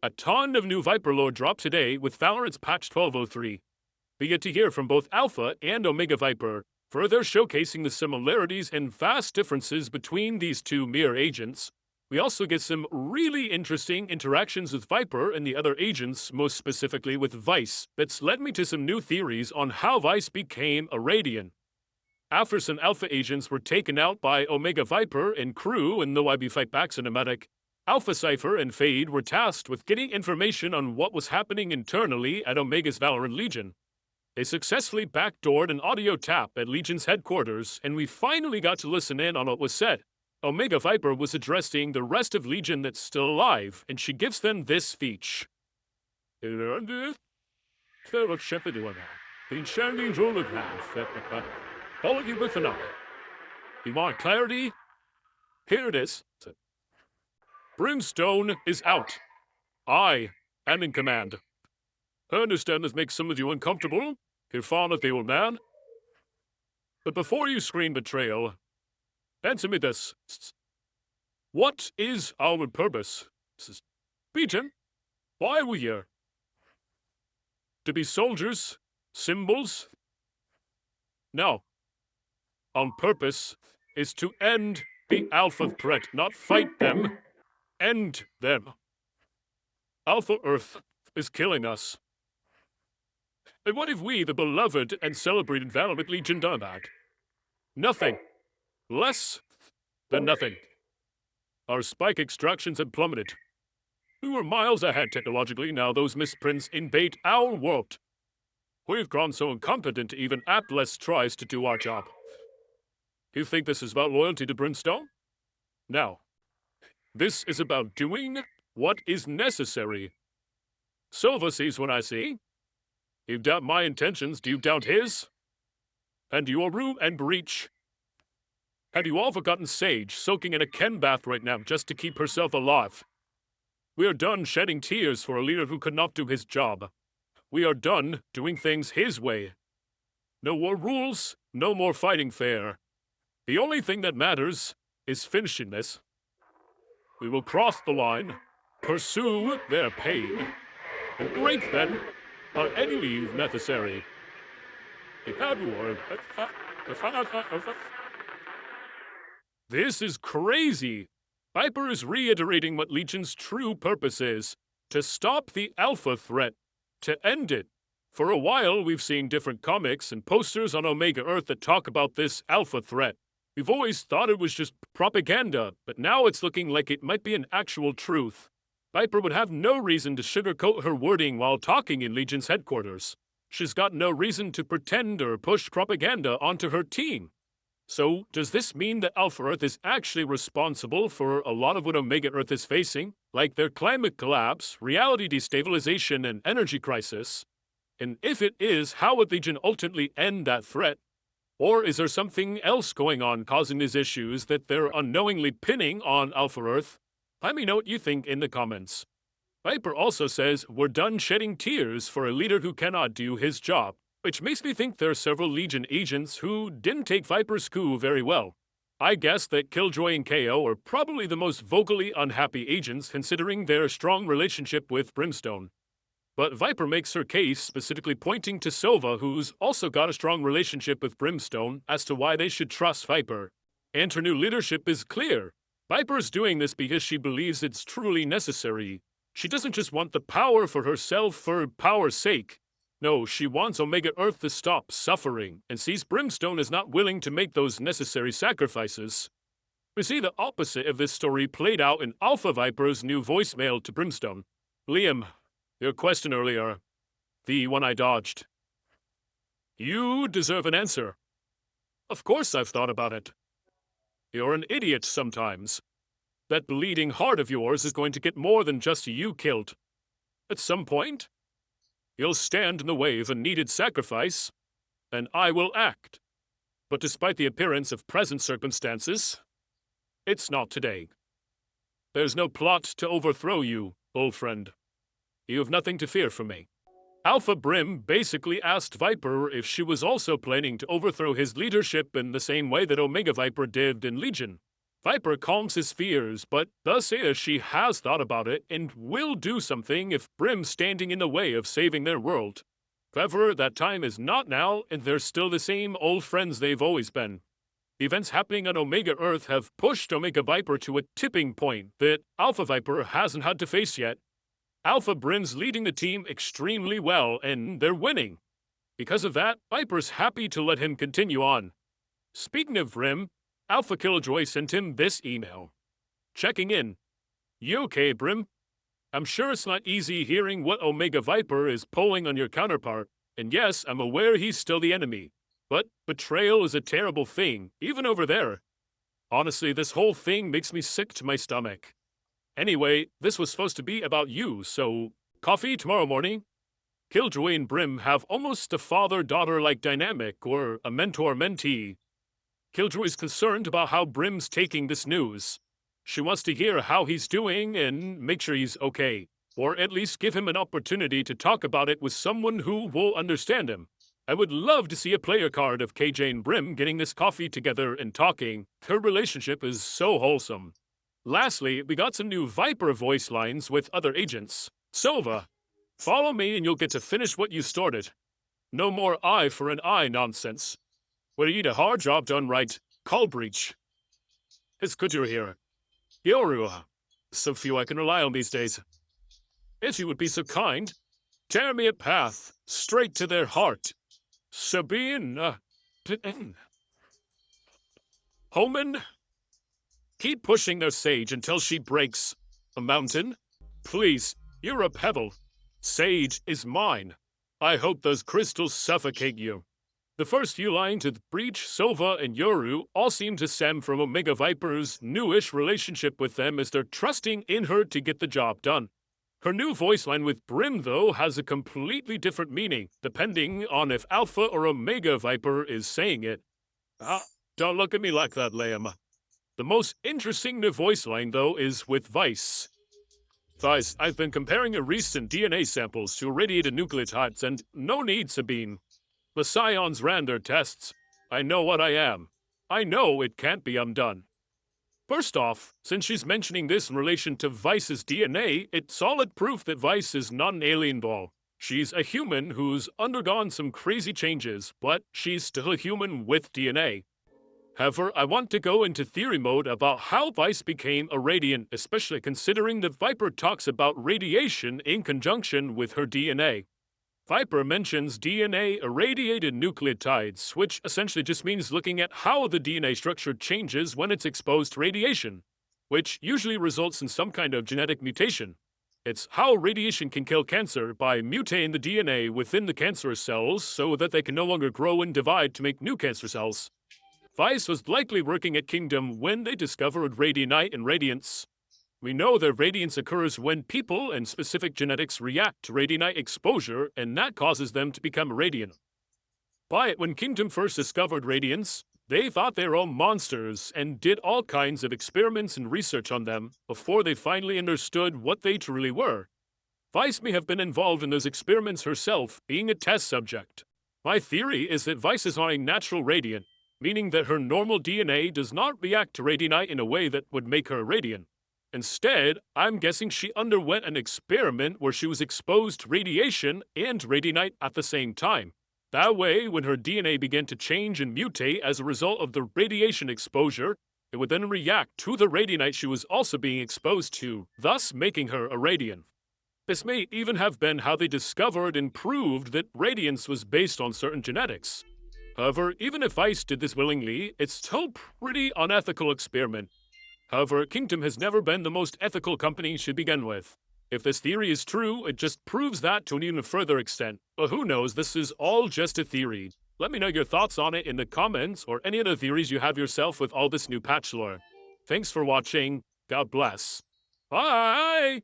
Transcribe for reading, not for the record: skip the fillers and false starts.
A ton of new Viper lore dropped today with Valorant's Patch 1203. We get to hear from both Alpha and Omega Viper, further showcasing the similarities and vast differences between these two mirror agents. We also get some really interesting interactions with Viper and the other agents, most specifically with Vice, that's led me to some new theories on how Vice became a Radiant. After some Alpha agents were taken out by Omega Viper and crew in the YB Fight Back cinematic, Alpha Cypher and Fade were tasked with getting information on what was happening internally at Omega's Valorant Legion. They successfully backdoored an audio tap at Legion's headquarters, and we finally got to listen in on what was said. Omega Viper was addressing the rest of Legion that's still alive, and she gives them this speech. All of you listen up. You want clarity? Here it is. Brimstone is out. I am in command. I understand this makes some of you uncomfortable. You're fond of the old man. But before you scream betrayal, answer me this. What is our purpose? Beaton, why are we here? To be soldiers? Symbols? No. Our purpose is to end the Alpha threat, not fight them. End them. Alpha Earth is killing us. And what have we, the beloved and celebrated Valorant Legion, done that? Nothing. Less than nothing. Our spike extractions have plummeted. We were miles ahead technologically, now those misprints invade our world. We've grown so incompetent even Atlas tries to do our job. You think this is about loyalty to Brimstone? No. This is about doing what is necessary. Silva sees what I see. You doubt my intentions, do you doubt his? And your room and breach. Have you all forgotten Sage soaking in a Ken bath right now just to keep herself alive? We are done shedding tears for a leader who could not do his job. We are done doing things his way. No more rules, no more fighting fair. The only thing that matters is finishing this. We will cross the line, pursue their pain, and break them on any leave necessary. This is crazy. Viper is reiterating what Legion's true purpose is: to stop the Alpha threat, to end it. For a while, we've seen different comics and posters on Omega Earth that talk about this Alpha threat. We've always thought it was just propaganda, but now it's looking like it might be an actual truth. Viper would have no reason to sugarcoat her wording while talking in Legion's headquarters. She's got no reason to pretend or push propaganda onto her team. So, does this mean that Alpha Earth is actually responsible for a lot of what Omega Earth is facing, like their climate collapse, reality destabilization, and energy crisis? And if it is, how would Legion ultimately end that threat? Or is there something else going on causing these issues that they're unknowingly pinning on Alpha Earth? Let me know what you think in the comments. Viper also says, we're done shedding tears for a leader who cannot do his job, which makes me think there are several Legion agents who didn't take Viper's coup very well. I guess that Killjoy and KO are probably the most vocally unhappy agents considering their strong relationship with Brimstone. But Viper makes her case specifically pointing to Silva, who's also got a strong relationship with Brimstone, as to why they should trust Viper. And her new leadership is clear. Viper's doing this because she believes it's truly necessary. She doesn't just want the power for herself for power's sake. No, she wants Omega Earth to stop suffering, and sees Brimstone as not willing to make those necessary sacrifices. We see the opposite of this story played out in Alpha Viper's new voicemail to Brimstone. Liam, your question earlier, the one I dodged. You deserve an answer. Of course I've thought about it. You're an idiot sometimes. That bleeding heart of yours is going to get more than just you killed. At some point, you'll stand in the way of a needed sacrifice, and I will act. But despite the appearance of present circumstances, it's not today. There's no plot to overthrow you, old friend. You have nothing to fear from me. Alpha Brim basically asked Viper if she was also planning to overthrow his leadership in the same way that Omega Viper did in Legion. Viper calms his fears, but does say that she has thought about it and will do something if Brim's standing in the way of saving their world. However, that time is not now, and they're still the same old friends they've always been. Events happening on Omega Earth have pushed Omega Viper to a tipping point that Alpha Viper hasn't had to face yet. Alpha Brim's leading the team extremely well, and they're winning. Because of that, Viper's happy to let him continue on. Speaking of Brim, Alpha Killjoy sent him this email. Checking in. You okay, Brim? I'm sure it's not easy hearing what Omega Viper is pulling on your counterpart, and yes, I'm aware he's still the enemy. But betrayal is a terrible thing, even over there. Honestly, this whole thing makes me sick to my stomach. Anyway, this was supposed to be about you, so coffee tomorrow morning? Killjoy and Brim have almost a father-daughter-like dynamic, or a mentor-mentee. Killjoy is concerned about how Brim's taking this news. She wants to hear how he's doing and make sure he's okay, or at least give him an opportunity to talk about it with someone who will understand him. I would love to see a player card of KJ and Brim getting this coffee together and talking. Her relationship is so wholesome. Lastly, we got some new Viper voice lines with other agents. Sova, follow me and you'll get to finish what you started. No more eye for an eye nonsense. When you need a hard job done right, call Breach. It's good you're here. Yoru, so few I can rely on these days. If you would be so kind, tear me a path straight to their heart. Sabine, Homan, keep pushing their sage until she breaks. A mountain? Please, you're a pebble. Sage is mine. I hope those crystals suffocate you. The first few lines with Breach, Sova, and Yoru all seem to stem from Omega Viper's newish relationship with them as they're trusting in her to get the job done. Her new voice line with Brim, though, has a completely different meaning, depending on if Alpha or Omega Viper is saying it. Don't look at me like that, Liam. The most interesting new voice line, though, is with Vice. Vice, I've been comparing your recent DNA samples to irradiated nucleotides, and no need, Sabine. The Scions ran their tests. I know what I am. I know it can't be undone. First off, since she's mentioning this in relation to Vice's DNA, it's solid proof that Vice is not an alien doll. She's a human who's undergone some crazy changes, but she's still a human with DNA. However, I want to go into theory mode about how Vice became a Radiant, especially considering that Viper talks about radiation in conjunction with her DNA. Viper mentions DNA irradiated nucleotides, which essentially just means looking at how the DNA structure changes when it's exposed to radiation, which usually results in some kind of genetic mutation. It's how radiation can kill cancer by mutating the DNA within the cancerous cells so that they can no longer grow and divide to make new cancer cells. Vice was likely working at Kingdom when they discovered Radianite and Radiance. We know that radiance occurs when people and specific genetics react to radianite exposure, and that causes them to become radiant. But when Kingdom first discovered radiance, they thought they were all monsters and did all kinds of experiments and research on them before they finally understood what they truly were. Vice may have been involved in those experiments herself, being a test subject. My theory is that Vice is not a natural radiant, meaning that her normal DNA does not react to radianite in a way that would make her a radiant. Instead, I'm guessing she underwent an experiment where she was exposed to radiation and radianite at the same time. That way, when her DNA began to change and mutate as a result of the radiation exposure, it would then react to the radianite she was also being exposed to, thus making her a radiant. This may even have been how they discovered and proved that radiance was based on certain genetics. However, even if Vice did this willingly, it's still a pretty unethical experiment. However, Kingdom has never been the most ethical company to begin with. If this theory is true, it just proves that to an even further extent. But who knows, this is all just a theory. Let me know your thoughts on it in the comments or any other theories you have yourself with all this new patch lore. Thanks for watching. God bless. Bye!